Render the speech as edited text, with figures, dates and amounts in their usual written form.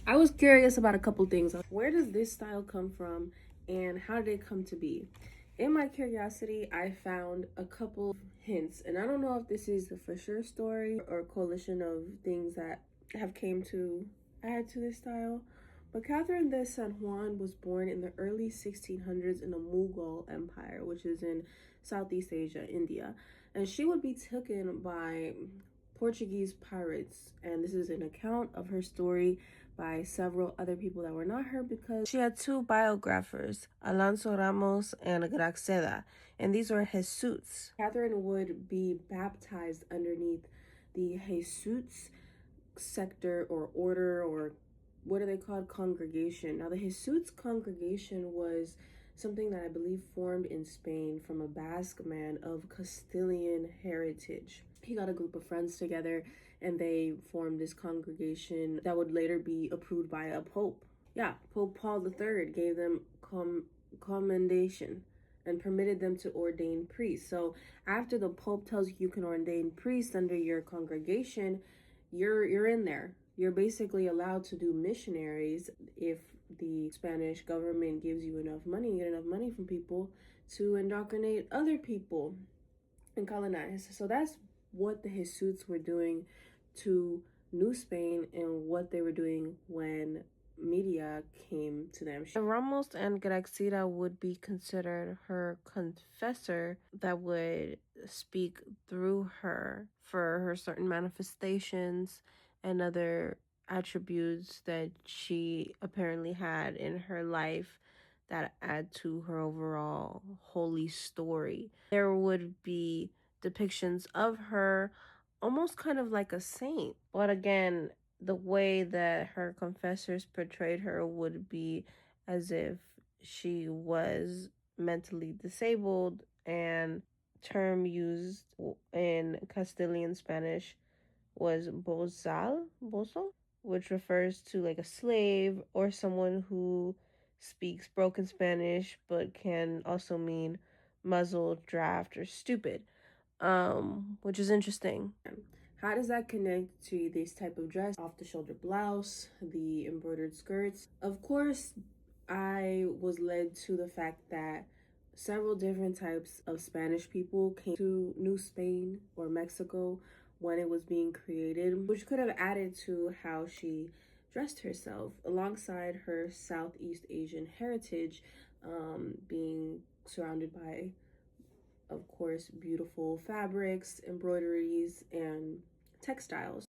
I was curious about a couple things. Where does this style come from and how did it come to be? In my curiosity, I found a couple hints, and I don't know if this is the for sure story or a coalition of things that have came to add to this style. But Catherine de San Juan was born in the early 1600s in the Mughal Empire, which is in Southeast Asia, India. And she would be taken by Portuguese pirates. And this is an account of her story by several other people that were not her because she had two biographers, Alonso Ramos and Graxeda, and these were Jesuits. Catherine would be baptized underneath the Jesuits sector or order, or what are they called? Congregation. Now, the Jesuits congregation was something that I believe formed in Spain from a Basque man of Castilian heritage. He got a group of friends together and they formed this congregation that would later be approved by a pope. Yeah, Pope Paul III gave them commendation and permitted them to ordain priests. So after the pope tells you can ordain priests under your congregation, you're in there. You're basically allowed to do missionaries if the Spanish government gives you enough money, you get enough money from people to indoctrinate other people and colonize. So that's what the Jesuits were doing to New Spain and what they were doing when media came to them. Ramos and Graxida would be considered her confessor that would speak through her for her certain manifestations and other attributes that she apparently had in her life that add to her overall holy story. There would be depictions of her almost kind of like a saint, but again, the way that her confessors portrayed her would be as if she was mentally disabled, and term used in Castilian Spanish was bozo, which refers to like a slave or someone who speaks broken Spanish but can also mean muzzled, draft, or stupid, which is interesting. How does that connect to this type of dress? Off the shoulder blouse, the embroidered skirts. Of course, I was led to the fact that several different types of Spanish people came to New Spain or Mexico when it was being created, which could have added to how she dressed herself alongside her Southeast Asian heritage, being surrounded by, of course, beautiful fabrics, embroideries, and textiles.